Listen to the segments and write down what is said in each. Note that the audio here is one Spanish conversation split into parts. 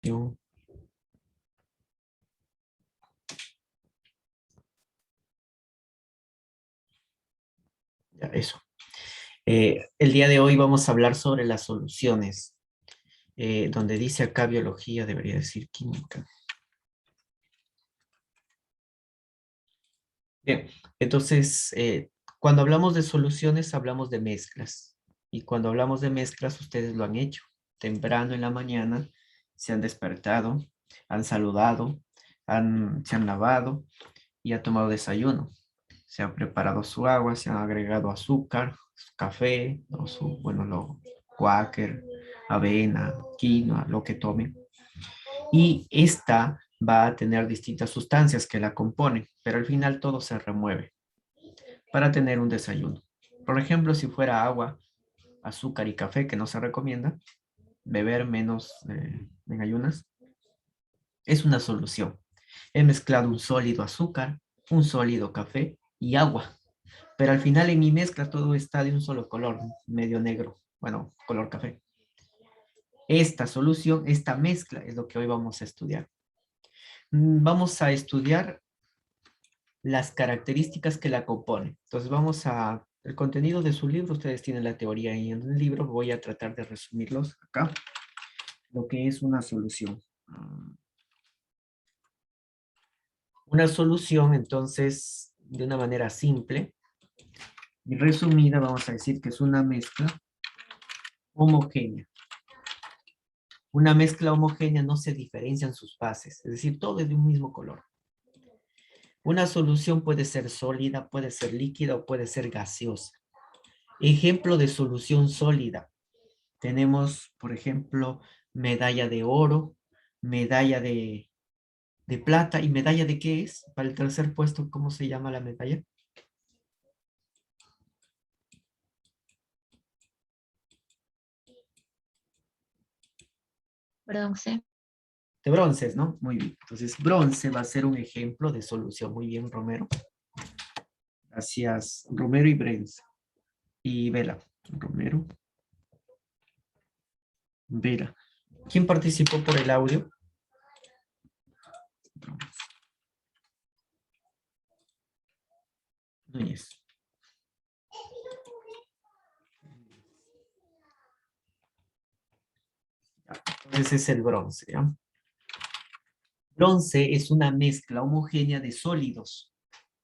Yo- Ya, eso. El día de hoy vamos a hablar sobre las soluciones. Donde dice acá biología, debería decir química. Bien, entonces, cuando hablamos de soluciones, hablamos de mezclas. Y cuando hablamos de mezclas, ustedes lo han hecho. Temprano en la mañana, se han despertado, han saludado, se han lavado y han tomado desayuno. Se han preparado su agua, se han agregado azúcar, su café, o su, bueno, lo cuáquer, avena, quinoa, lo que tomen. Y esta va a tener distintas sustancias que la componen, pero al final todo se remueve para tener un desayuno. Por ejemplo, si fuera agua, azúcar y café, que no se recomienda, beber menos en ayunas, es una solución. He mezclado un sólido azúcar, un sólido café y agua, pero al final en mi mezcla todo está de un solo color, medio negro, bueno, color café. Esta solución, esta mezcla es lo que hoy vamos a estudiar. Vamos a estudiar las características que la componen. Entonces vamos a, el contenido de su libro, ustedes tienen la teoría ahí en el libro, voy a tratar de resumirlos acá, lo que es una solución. Una solución, entonces, de una manera simple y resumida, vamos a decir que es una mezcla homogénea. Una mezcla homogénea no se diferencian sus fases, es decir, todo es de un mismo color. Una solución puede ser sólida, puede ser líquida o puede ser gaseosa. Ejemplo de solución sólida. Tenemos, por ejemplo, medalla de oro, medalla de plata y medalla de qué es. Para el tercer puesto, ¿cómo se llama la medalla? Bronce. De bronces, ¿no? Muy bien. Entonces, bronce va a ser un ejemplo de solución. Muy bien, Romero. Gracias, Romero y Brenz. Y Vela. Romero, Vela. ¿Quién participó por el audio? Núñez. Ese es el bronce, ¿ya? Bronce es una mezcla homogénea de sólidos.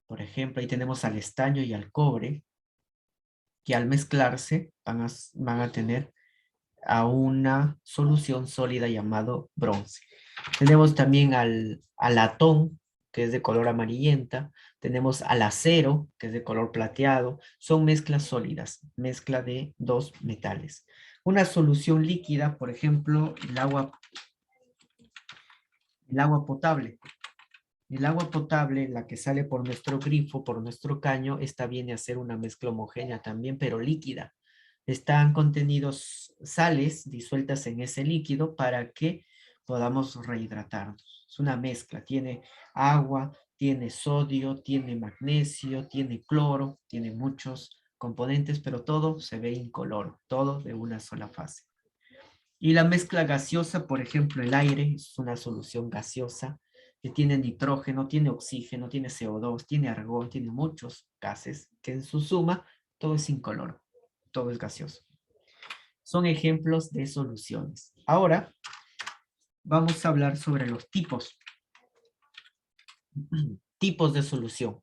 Por ejemplo, ahí tenemos al estaño y al cobre, que al mezclarse van a tener a una solución sólida llamado bronce. Tenemos también al latón, que es de color amarillenta. Tenemos al acero, que es de color plateado. Son mezclas sólidas, mezcla de dos metales. Una solución líquida, por ejemplo, el agua potable. El agua potable, la que sale por nuestro grifo, por nuestro caño, esta viene a ser una mezcla homogénea también, pero líquida. Están contenidos sales disueltas en ese líquido para que podamos rehidratarnos. Es una mezcla, tiene agua, tiene sodio, tiene magnesio, tiene cloro, tiene muchos componentes, pero todo se ve incoloro, todo de una sola fase. Y la mezcla gaseosa, por ejemplo, el aire es una solución gaseosa que tiene nitrógeno, tiene oxígeno, tiene CO2, tiene argón, tiene muchos gases que en su suma todo es incoloro, todo es gaseoso. Son ejemplos de soluciones. Ahora vamos a hablar sobre los tipos, tipos de solución.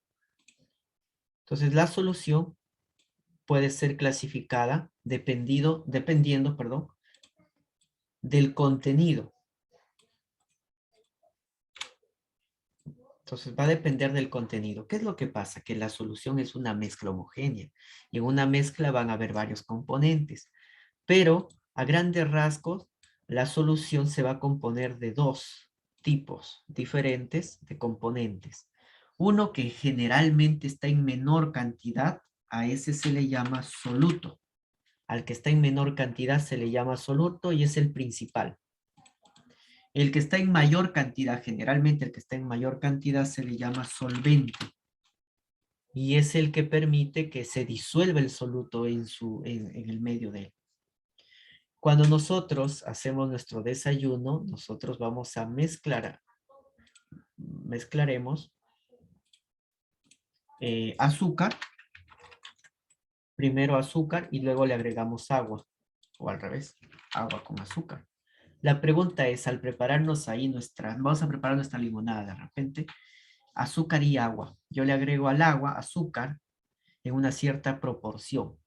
Entonces la solución puede ser clasificada dependiendo, perdón, del contenido. Entonces va a depender del contenido. ¿Qué es lo que pasa? Que la solución es una mezcla homogénea y en una mezcla van a haber varios componentes, pero a grandes rasgos la solución se va a componer de dos tipos diferentes de componentes. Uno que generalmente está en menor cantidad, a ese se le llama soluto. Al que está en menor cantidad se le llama soluto y es el principal. El que está en mayor cantidad, generalmente el que está en mayor cantidad se le llama solvente y es el que permite que se disuelva el soluto en el medio de él. Cuando nosotros hacemos nuestro desayuno, nosotros vamos a mezclaremos azúcar, primero azúcar y luego le agregamos agua, o al revés, agua con azúcar. La pregunta es, al prepararnos ahí vamos a preparar nuestra limonada de repente, azúcar y agua. Yo le agrego al agua azúcar en una cierta proporción,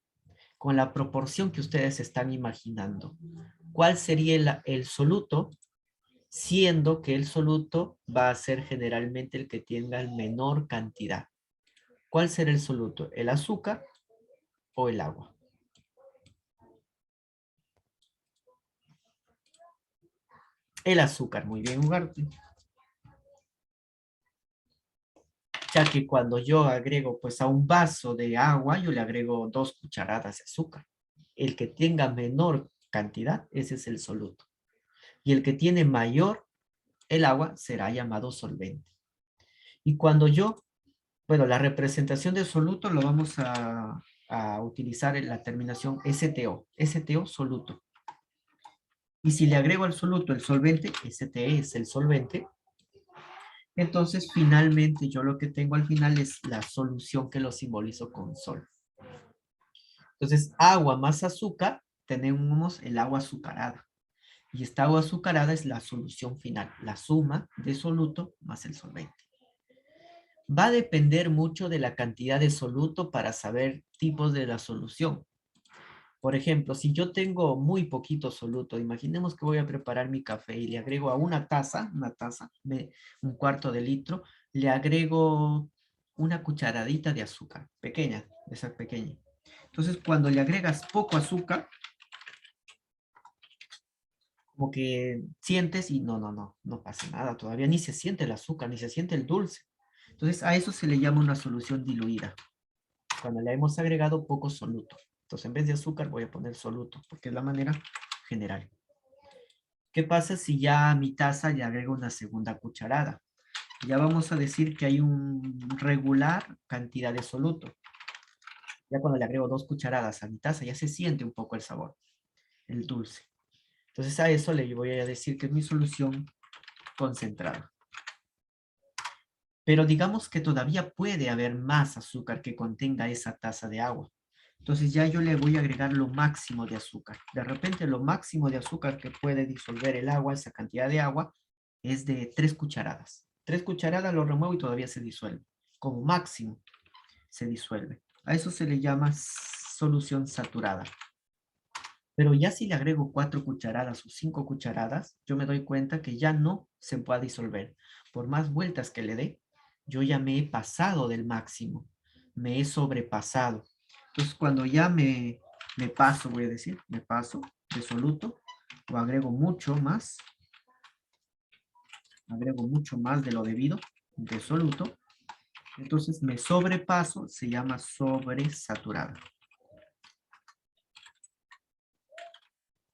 con la proporción que ustedes están imaginando. ¿Cuál sería el soluto? Siendo que el soluto va a ser generalmente el que tenga el menor cantidad. ¿Cuál será el soluto? ¿El azúcar o el agua? El azúcar, muy bien, Ugarte. Ya que cuando yo agrego pues a un vaso de agua, yo le agrego 2 cucharadas de azúcar. El que tenga menor cantidad, ese es el soluto. Y el que tiene mayor, el agua, será llamado solvente. Y cuando bueno, la representación de soluto lo vamos a utilizar en la terminación STO. STO, soluto. Y si le agrego al soluto el solvente, STE es el solvente, entonces finalmente yo lo que tengo al final es la solución que lo simbolizo con sol. Entonces, agua más azúcar, tenemos el agua azucarada. Y esta agua azucarada es la solución final, la suma de soluto más el solvente. Va a depender mucho de la cantidad de soluto para saber tipos de la solución. Por ejemplo, si yo tengo muy poquito soluto, imaginemos que voy a preparar mi café y le agrego a una taza, un cuarto de litro, le agrego una cucharadita de azúcar, pequeña, esa pequeña. Entonces, cuando le agregas poco azúcar, como que sientes y no pasa nada, todavía ni se siente el azúcar, ni se siente el dulce. Entonces, a eso se le llama una solución diluida, cuando le hemos agregado poco soluto. Entonces, en vez de azúcar voy a poner soluto, porque es la manera general. ¿Qué pasa si ya a mi taza le agrego una segunda cucharada? Ya vamos a decir que hay un regular cantidad de soluto. Ya cuando le agrego 2 cucharadas a mi taza, ya se siente un poco el sabor, el dulce. Entonces a eso le voy a decir que es mi solución concentrada. Pero digamos que todavía puede haber más azúcar que contenga esa taza de agua. Entonces ya yo le voy a agregar lo máximo de azúcar. De repente lo máximo de azúcar que puede disolver el agua, esa cantidad de agua, es de 3 cucharadas. 3 cucharadas lo remuevo y todavía se disuelve. Como máximo se disuelve. A eso se le llama solución saturada. Pero ya si le agrego 4 cucharadas o 5 cucharadas, yo me doy cuenta que ya no se puede disolver. Por más vueltas que le dé, yo ya me he pasado del máximo. Me he sobrepasado. Entonces, cuando ya me paso, voy a decir, me paso de soluto, o agrego mucho más de lo debido de soluto, entonces me sobrepaso, se llama sobresaturada.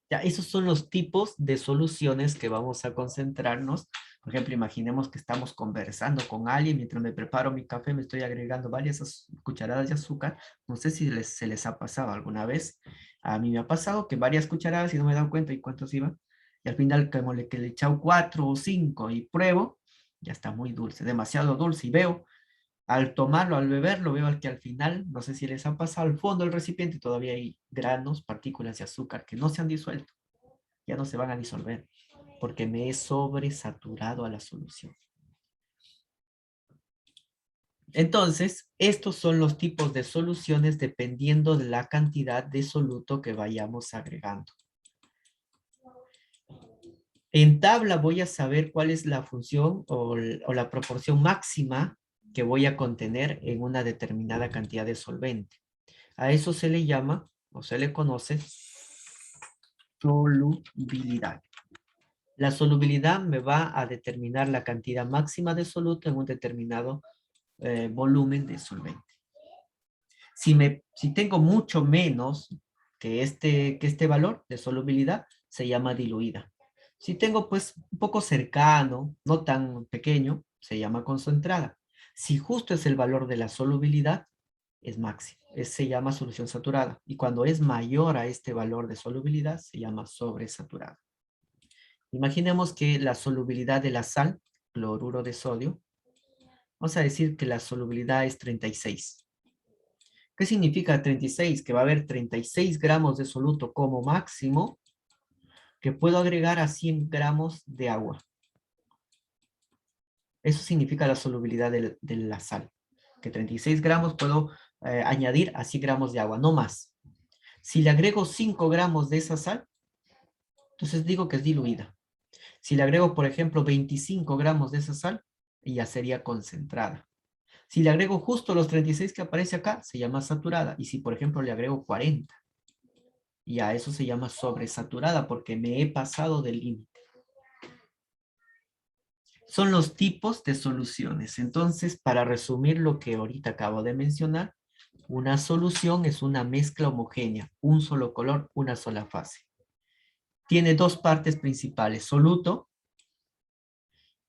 Ya, esos son los tipos de soluciones que vamos a concentrarnos. Por ejemplo, imaginemos que estamos conversando con alguien mientras me preparo mi café, me estoy agregando varias cucharadas de azúcar. No sé si se les ha pasado alguna vez. A mí me ha pasado que varias cucharadas y no me he dado cuenta y cuántos iban. Y al final, como que le he echado 4 o 5 y pruebo, ya está muy dulce, demasiado dulce. Y veo, al tomarlo, al beberlo, veo que al final, no sé si les ha pasado al fondo del recipiente, todavía hay granos, partículas de azúcar que no se han disuelto, ya no se van a disolver, porque me he sobresaturado a la solución. Entonces, estos son los tipos de soluciones dependiendo de la cantidad de soluto que vayamos agregando. En tabla voy a saber cuál es la función o la proporción máxima que voy a contener en una determinada cantidad de solvente. A eso se le llama o se le conoce solubilidad. La solubilidad me va a determinar la cantidad máxima de soluto en un determinado volumen de solvente. Si tengo mucho menos que este valor de solubilidad, se llama diluida. Si tengo pues un poco cercano, no tan pequeño, se llama concentrada. Si justo es el valor de la solubilidad, es máximo. Se llama solución saturada. Y cuando es mayor a este valor de solubilidad, se llama sobresaturada. Imaginemos que la solubilidad de la sal, cloruro de sodio, vamos a decir que la solubilidad es 36. ¿Qué significa 36? Que va a haber 36 gramos de soluto como máximo que puedo agregar a 100 gramos de agua. Eso significa la solubilidad de la sal. Que 36 gramos puedo añadir a 100 gramos de agua, no más. Si le agrego 5 gramos de esa sal, entonces digo que es diluida. Si le agrego, por ejemplo, 25 gramos de esa sal, ya sería concentrada. Si le agrego justo los 36 que aparece acá, se llama saturada. Y si, por ejemplo, le agrego 40, ya eso se llama sobresaturada porque me he pasado del límite. Son los tipos de soluciones. Entonces, para resumir lo que ahorita acabo de mencionar, una solución es una mezcla homogénea, un solo color, una sola fase. Tiene dos partes principales, soluto,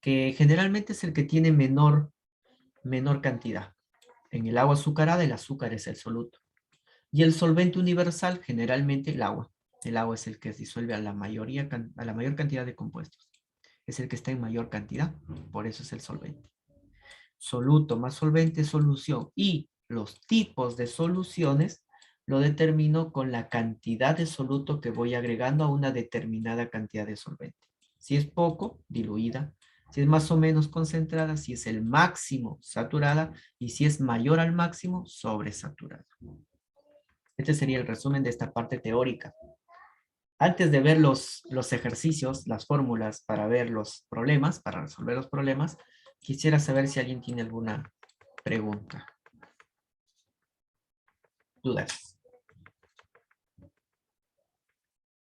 que generalmente es el que tiene menor cantidad. En el agua azucarada, el azúcar es el soluto. Y el solvente universal, generalmente el agua. El agua es el que disuelve a la mayor cantidad de compuestos. Es el que está en mayor cantidad, por eso es el solvente. Soluto más solvente, solución. Y los tipos de soluciones lo determino con la cantidad de soluto que voy agregando a una determinada cantidad de solvente. Si es poco, diluida. Si es más o menos concentrada, si es el máximo, saturada. Y si es mayor al máximo, sobresaturada. Este sería el resumen de esta parte teórica. Antes de ver los ejercicios, las fórmulas para ver los problemas, para resolver los problemas, quisiera saber si alguien tiene alguna pregunta, dudas.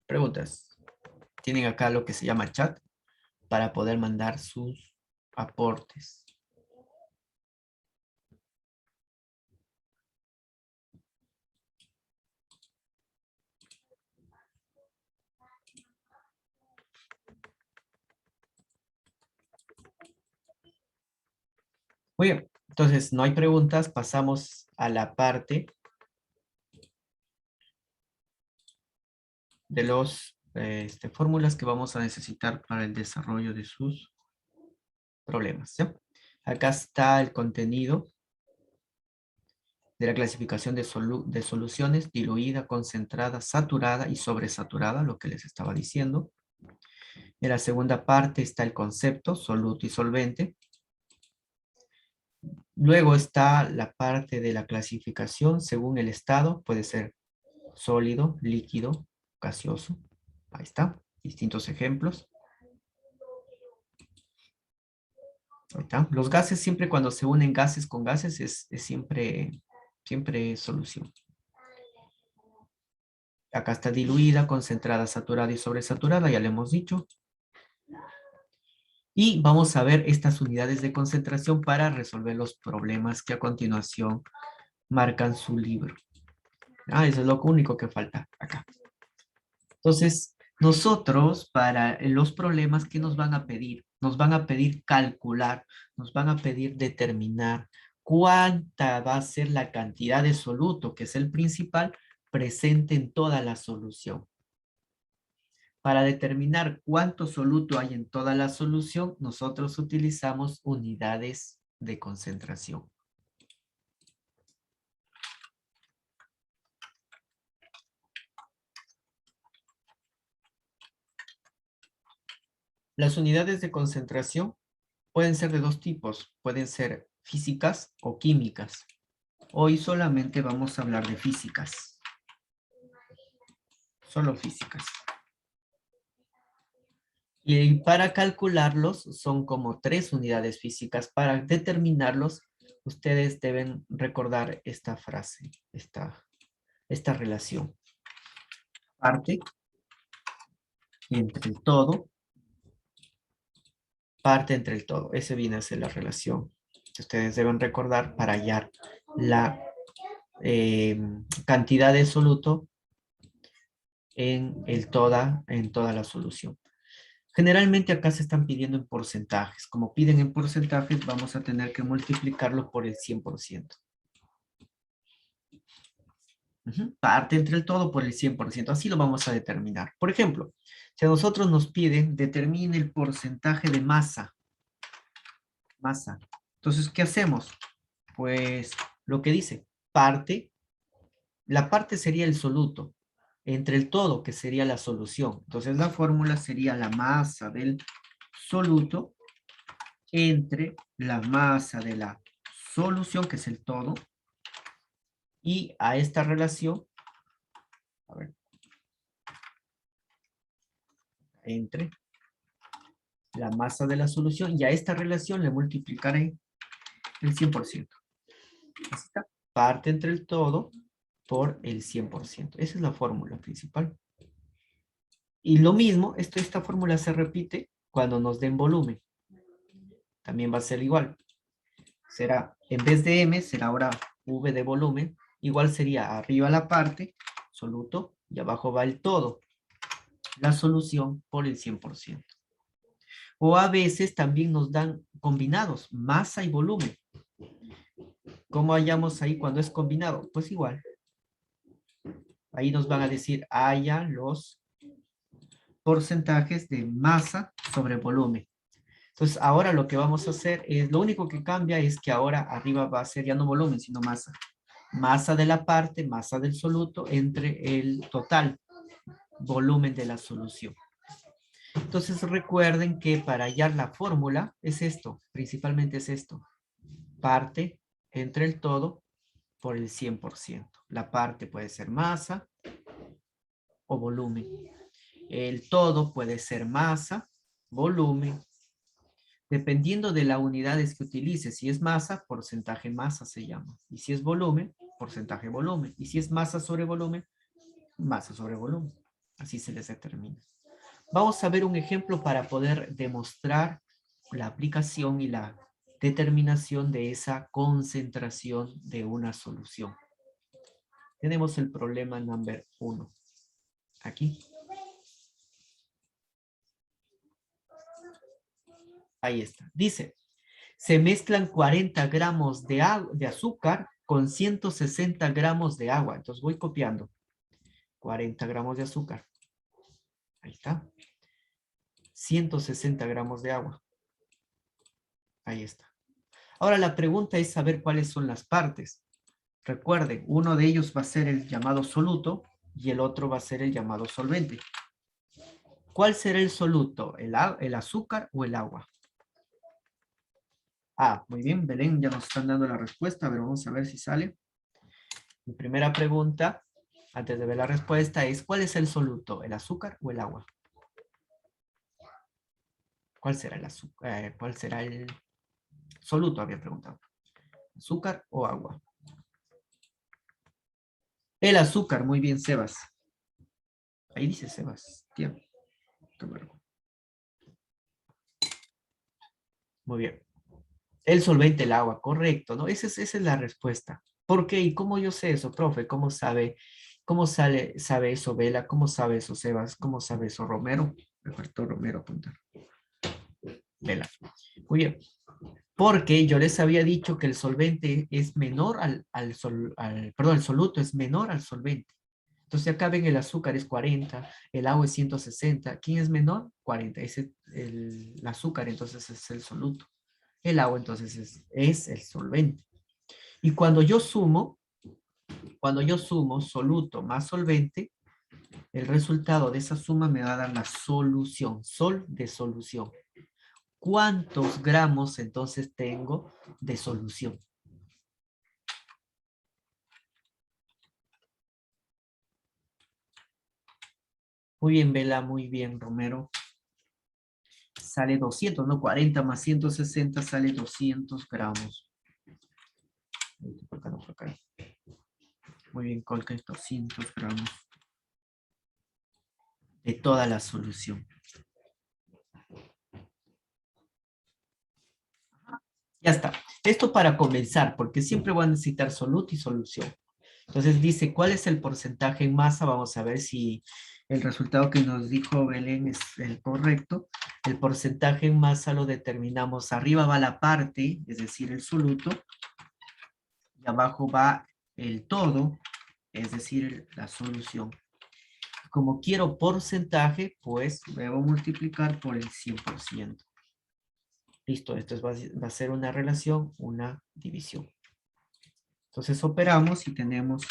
Preguntas. Tienen acá lo que se llama chat para poder mandar sus aportes. Muy bien, entonces no hay preguntas, pasamos a la parte de los fórmulas que vamos a necesitar para el desarrollo de sus problemas. ¿Sí? Acá está el contenido de la clasificación de soluciones: diluida, concentrada, saturada y sobresaturada, lo que les estaba diciendo. En la segunda parte está el concepto, soluto y solvente. Luego está la parte de la clasificación según el estado, puede ser sólido, líquido, gaseoso. Ahí está, distintos ejemplos. Ahí está. Los gases, siempre cuando se unen gases con gases, es siempre solución. Acá está diluida, concentrada, saturada y sobresaturada, ya le hemos dicho. Y vamos a ver estas unidades de concentración para resolver los problemas que a continuación marcan su libro. Eso es lo único que falta acá. Entonces, nosotros para los problemas, ¿qué nos van a pedir? Nos van a pedir calcular, nos van a pedir determinar cuánta va a ser la cantidad de soluto, que es el principal, presente en toda la solución. Para determinar cuánto soluto hay en toda la solución, nosotros utilizamos unidades de concentración. Las unidades de concentración pueden ser de dos tipos, pueden ser físicas o químicas. Hoy solamente vamos a hablar de físicas. Solo físicas. Y para calcularlos son como 3 unidades físicas. Para determinarlos, ustedes deben recordar esta frase, esta relación. Parte entre el todo, parte entre el todo. Ese viene a ser la relación que ustedes deben recordar para hallar la cantidad de soluto en toda la solución. Generalmente acá se están pidiendo en porcentajes. Como piden en porcentajes, vamos a tener que multiplicarlo por el 100%. Parte entre el todo por el 100%. Así lo vamos a determinar. Por ejemplo, si a nosotros nos piden, determine el porcentaje de masa. Masa. Entonces, ¿qué hacemos? Pues lo que dice, parte, la parte sería el soluto, entre el todo, que sería la solución. Entonces, la fórmula sería la masa del soluto entre la masa de la solución, que es el todo, y a esta relación, a ver, entre la masa de la solución, y a esta relación le multiplicaré el 100%. Así está. Parte entre el todo por el 100%. Esa es la fórmula principal. Y lo mismo, esta fórmula se repite cuando nos den volumen. También va a ser igual. Será, en vez de M, será ahora V de volumen. Igual sería arriba la parte, soluto, y abajo va el todo. La solución por el 100%. O a veces también nos dan combinados, masa y volumen. ¿Cómo hallamos ahí cuando es combinado? Pues igual. Ahí nos van a decir, haya los porcentajes de masa sobre volumen. Entonces, ahora lo que vamos a hacer es, lo único que cambia es que ahora arriba va a ser ya no volumen, sino masa. Masa de la parte, masa del soluto, entre el total volumen de la solución. Entonces, recuerden que para hallar la fórmula es esto, principalmente es esto. Parte entre el todo por el 100%. La parte puede ser masa o volumen. El todo puede ser masa, volumen, dependiendo de las unidades que utilice. Si es masa, porcentaje masa se llama. Y si es volumen, porcentaje volumen. Y si es masa sobre volumen, masa sobre volumen. Así se les determina. Vamos a ver un ejemplo para poder demostrar la aplicación y la determinación de esa concentración de una solución. Tenemos el problema number 1. Aquí. Ahí está. Dice, se mezclan 40 gramos de azúcar con 160 gramos de agua. Entonces voy copiando. 40 gramos de azúcar. Ahí está. 160 gramos de agua. Ahí está. Ahora la pregunta es saber cuáles son las partes. Recuerden, uno de ellos va a ser el llamado soluto y el otro va a ser el llamado solvente. ¿Cuál será el soluto? ¿El azúcar o el agua? Ah, muy bien, Belén, ya nos están dando la respuesta. A ver, vamos a ver si sale. Mi primera pregunta, antes de ver la respuesta, es ¿cuál es el soluto? ¿El azúcar o el agua? ¿Cuál será el azúcar? ¿Cuál será el soluto? Había preguntado. ¿Azúcar o agua? El azúcar, muy bien, Sebas. Ahí dice Sebas. Tío. Muy bien. El solvente, el agua, correcto, ¿no? Esa es la respuesta. ¿Por qué? ¿Y cómo yo sé eso, profe? ¿Cómo sabe? ¿Sabe eso Vela? ¿Cómo sabe eso Sebas? ¿Cómo sabe eso Romero? Me faltó Romero apuntar. Vela. Muy bien. Porque yo les había dicho que el solvente es menor perdón, el soluto es menor al solvente. Entonces acá ven el azúcar es 40, el agua es 160. ¿Quién es menor? 40. El azúcar entonces es el soluto. El agua entonces es el solvente. Y cuando yo sumo soluto más solvente, el resultado de esa suma me va a dar la solución, sol de solución. ¿Cuántos gramos entonces tengo de solución? Muy bien, Vela, muy bien, Romero. Sale 200, ¿no? 40 más 160 sale 200 gramos. Por acá, no, por acá. Muy bien, Colca, 200 gramos de toda la solución. Ya está. Esto para comenzar, porque siempre voy a necesitar soluto y solución. Entonces dice, ¿cuál es el porcentaje en masa? Vamos a ver si el resultado que nos dijo Belén es el correcto. El porcentaje en masa lo determinamos. Arriba va la parte, es decir, el soluto. Y abajo va el todo, es decir, la solución. Como quiero porcentaje, pues debo multiplicar por el 100%. Listo, esto va a ser una relación, una división. Entonces operamos y tenemos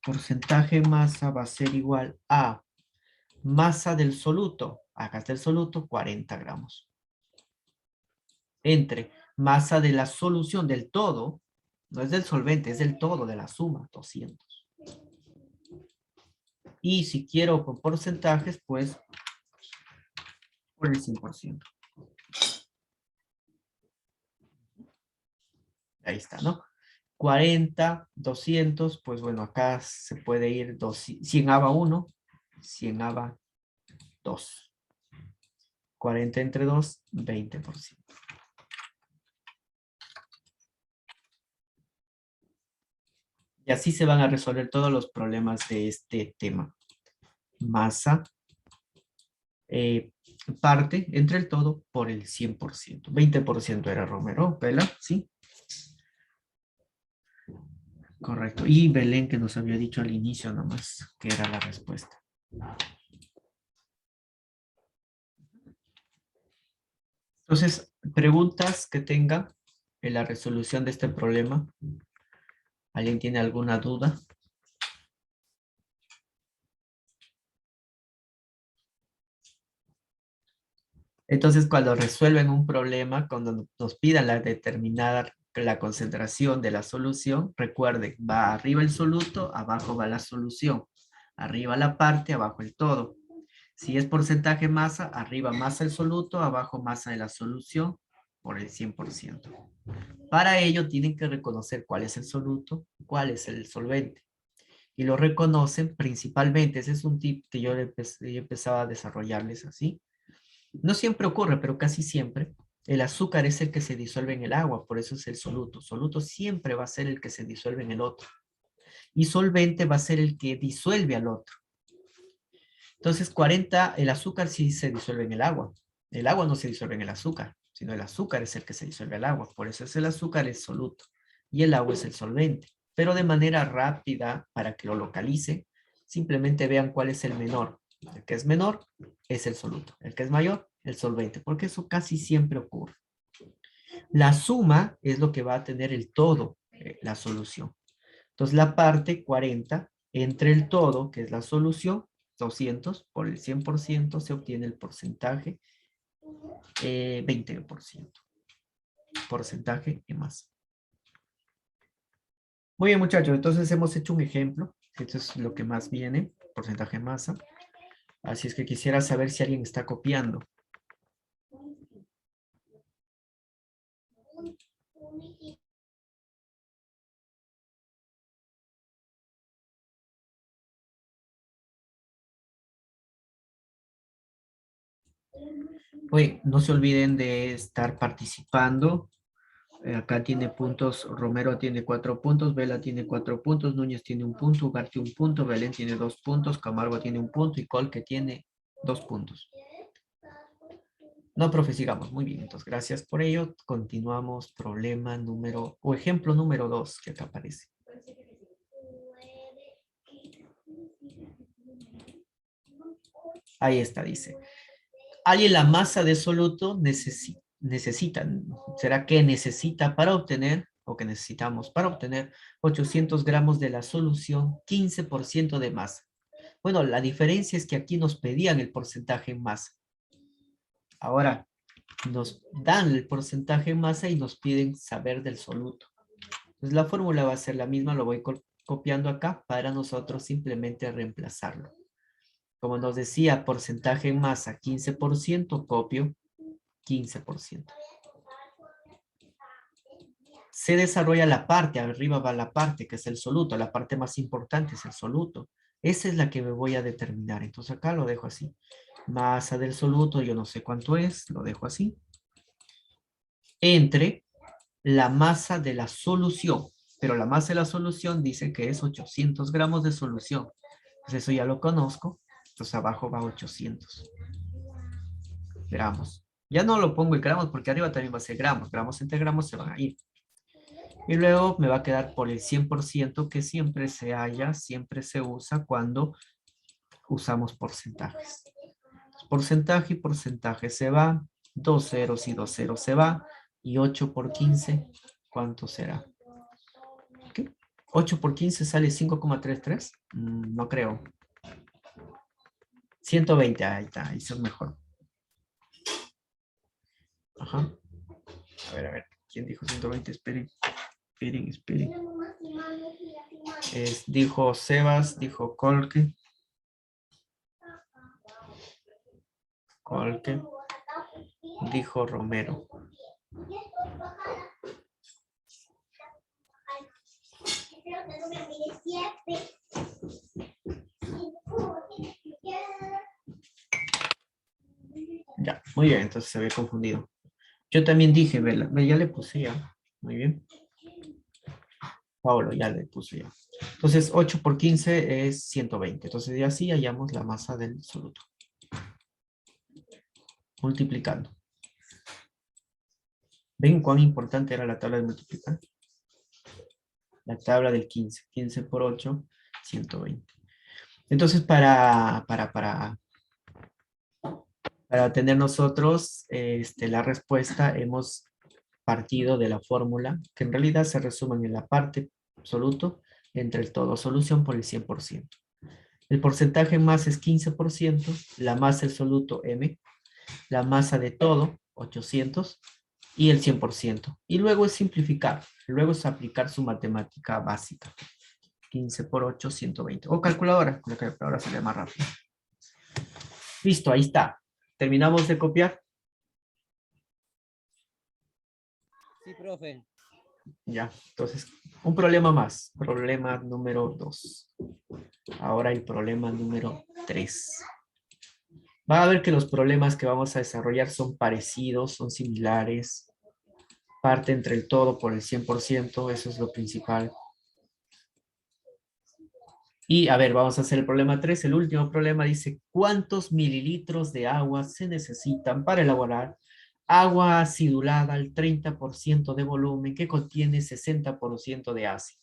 porcentaje masa va a ser igual a masa del soluto. Acá está el soluto, 40 gramos. Entre masa de la solución del todo, no es del solvente, es del todo de la suma, 200. Y si quiero con porcentajes, pues por el 100%. Ahí está, ¿no? 40, 200, pues bueno, acá se puede ir 100 aba 1, 100 aba 2. 40 entre 2, 20%. Y así se van a resolver todos los problemas de este tema. Masa parte entre el todo por el 100%. 20% era Romero, ¿verdad? Sí. Correcto. Y Belén que nos había dicho al inicio nomás que era la respuesta. Entonces, preguntas que tenga en la resolución de este problema. ¿Alguien tiene alguna duda? Entonces, cuando resuelven un problema, cuando nos pidan determinar la concentración de la solución, recuerden, va arriba el soluto, abajo va la solución. Arriba la parte, abajo el todo. Si es porcentaje masa, arriba masa el soluto, abajo masa de la solución por el 100%. Para ello tienen que reconocer cuál es el soluto, cuál es el solvente. Y lo reconocen principalmente, ese es un tip que yo empezaba a desarrollarles así. No siempre ocurre, pero casi siempre. El azúcar es el que se disuelve en el agua, por eso es el soluto. Soluto siempre va a ser el que se disuelve en el otro. Y solvente va a ser el que disuelve al otro. Entonces, 40, el azúcar sí se disuelve en el agua. El agua no se disuelve en el azúcar, sino el azúcar es el que se disuelve al agua. Por eso es el azúcar es soluto y el agua es el solvente. Pero de manera rápida, para que lo localice, simplemente vean cuál es el menor. El que es menor es el soluto. El que es mayor, el solvente, porque eso casi siempre ocurre. La suma es lo que va a tener el todo, la solución. Entonces la parte 40 entre el todo, que es la solución, 200 por el 100% se obtiene el porcentaje 20%. Porcentaje de masa. Muy bien, muchachos. Entonces hemos hecho un ejemplo. Esto es lo que más viene, porcentaje de masa. Así es que quisiera saber si alguien está copiando. Oye, no se olviden de estar participando. Acá tiene puntos, Romero tiene 4 puntos, Vela tiene 4 puntos, Núñez tiene 1 punto, Ugarte 1 punto, Belén tiene 2 puntos, Camargo tiene 1 punto y Colque tiene 2 puntos. No, profe, sigamos. Muy bien, entonces gracias por ello. Continuamos problema número, o ejemplo número 2 que acá aparece. Ahí está, dice. Alguien la masa de soluto necesita, ¿será que necesita para obtener, o que necesitamos para obtener 800 gramos de la solución, 15% de masa? Bueno, la diferencia es que aquí nos pedían el porcentaje en masa. Ahora, nos dan el porcentaje en masa y nos piden saber del soluto. Entonces la fórmula va a ser la misma, lo voy copiando acá para nosotros simplemente reemplazarlo. Como nos decía, porcentaje en masa 15%, copio 15%. Se desarrolla la parte, arriba va la parte que es el soluto, la parte más importante es el soluto. Esa es la que me voy a determinar. Entonces acá lo dejo así. Masa del soluto, yo no sé cuánto es, lo dejo así. Entre la masa de la solución, pero la masa de la solución dice que es 800 gramos de solución. Entonces eso ya lo conozco, entonces abajo va 800 gramos. Ya no lo pongo en gramos porque arriba también va a ser gramos, gramos entre gramos se van a ir. Y luego me va a quedar por el 100% que siempre se halla, siempre se usa cuando usamos porcentajes. Porcentaje y porcentaje se va, dos ceros y dos ceros se va, y 8 por 15, ¿cuánto será? ¿Qué? 8 por 15 sale 5,33. No creo. 120, ahí está, ahí es mejor. Ajá. A ver, ¿quién dijo 120? Esperen, esperen, esperen. Dijo Sebas, dijo Colque. Colque. Dijo Romero. Ya, muy bien, entonces se había confundido. Yo también dije, Vela, ya le puse ya. Muy bien. Pablo, ya le puse ya. Entonces, 8 por 15 es 120. Entonces, ya sí hallamos la masa del soluto. Multiplicando. ¿Ven cuán importante era la tabla de multiplicar? La tabla del 15. 15 por 8, 120. Entonces, para tener nosotros la respuesta, hemos partido de la fórmula, que en realidad se resumen en la parte absoluto entre el todo solución por el 100%. El porcentaje en masa es 15%, la masa del soluto M, la masa de todo 800 y el 100%. Y luego es simplificar, luego es aplicar su matemática básica. 15 por 8, 120. O calculadora, con la calculadora sería más rápido. Listo, ahí está. Terminamos de copiar. Sí, profe. Ya, entonces, un problema más. Problema número 2. Ahora el problema número 3. Va a ver que los problemas que vamos a desarrollar son parecidos, son similares. Parte entre el todo por el 100%, eso es lo principal. Y a ver, vamos a hacer el problema 3. El último problema dice, ¿cuántos mililitros de agua se necesitan para elaborar agua acidulada al 30% de volumen que contiene 60% de ácido?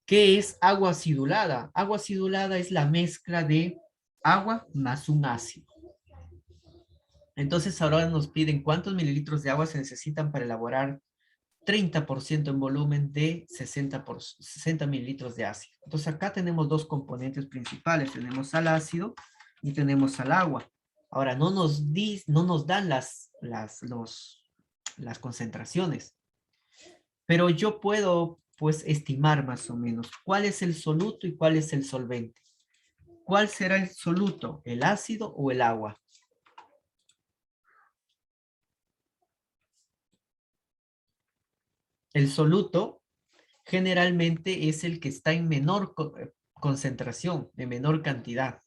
¿Qué es agua acidulada? Agua acidulada es la mezcla de agua más un ácido. Entonces ahora nos piden cuántos mililitros de agua se necesitan para elaborar 30% en volumen de 60 mililitros de ácido. Entonces acá tenemos dos componentes principales. Tenemos al ácido y tenemos al agua. Ahora no nos dan las concentraciones, pero yo puedo pues estimar más o menos cuál es el soluto y cuál es el solvente. ¿Cuál será el soluto, el ácido o el agua? El soluto generalmente es el que está en menor concentración, en menor cantidad.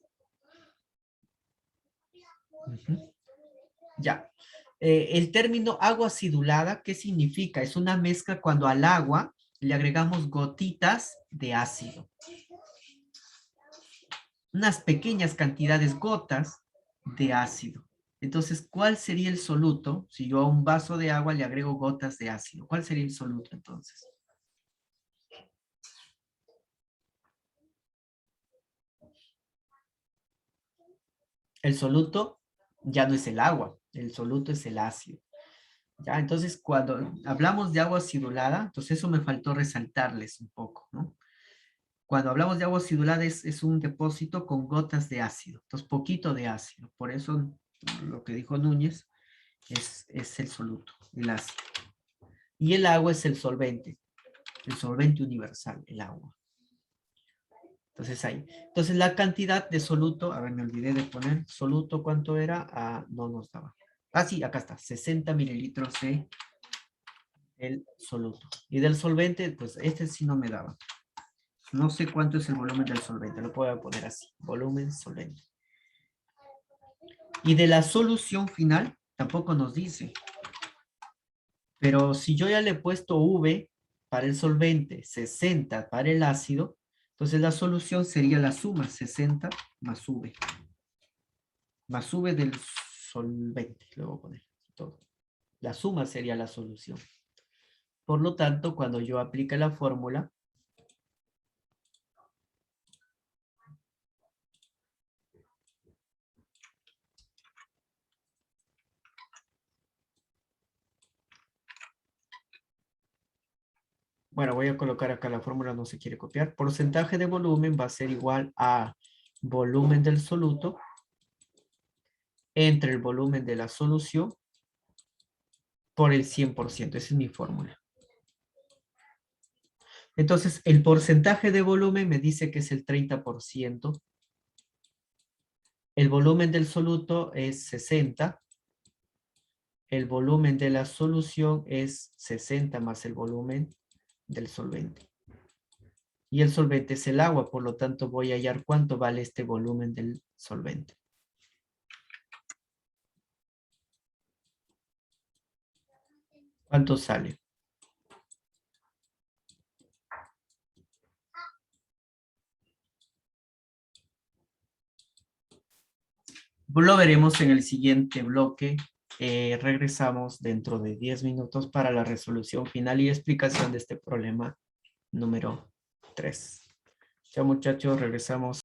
Ya. El término agua acidulada, ¿qué significa? Es una mezcla cuando al agua le agregamos gotitas de ácido. Unas pequeñas cantidades, gotas de ácido. Entonces, ¿cuál sería el soluto si yo a un vaso de agua le agrego gotas de ácido? ¿Cuál sería el soluto entonces? El soluto ya no es el agua, el soluto es el ácido. ¿Ya? Entonces, cuando hablamos de agua acidulada, entonces eso me faltó resaltarles un poco, ¿no? Cuando hablamos de agua acidulada es un depósito con gotas de ácido, entonces poquito de ácido. Por eso lo que dijo Núñez es el soluto, el ácido. Y el agua es el solvente universal, el agua. Entonces ahí. Entonces la cantidad de soluto, a ver, me olvidé de poner soluto, ¿cuánto era? Ah, no nos daba. Ah, sí, acá está, 60 mililitros de el soluto. Y del solvente, pues este sí no me daba. No sé cuánto es el volumen del solvente, lo puedo poner así, volumen solvente. Y de la solución final, tampoco nos dice. Pero si yo ya le he puesto V para el solvente, 60 para el ácido, entonces la solución sería la suma, 60 más V. Más V del solvente, le voy a poner todo. La suma sería la solución. Por lo tanto, cuando yo aplique la fórmula, bueno, voy a colocar acá la fórmula, no se quiere copiar. Porcentaje de volumen va a ser igual a volumen del soluto entre el volumen de la solución por el 100%. Esa es mi fórmula. Entonces, el porcentaje de volumen me dice que es el 30%. El volumen del soluto es 60. El volumen de la solución es 60 más el volumen del solvente. Y el solvente es el agua, por lo tanto voy a hallar cuánto vale este volumen del solvente. ¿Cuánto sale? Lo veremos en el siguiente bloque. Regresamos dentro de 10 minutos para la resolución final y explicación de este problema número 3. Chao muchachos, regresamos.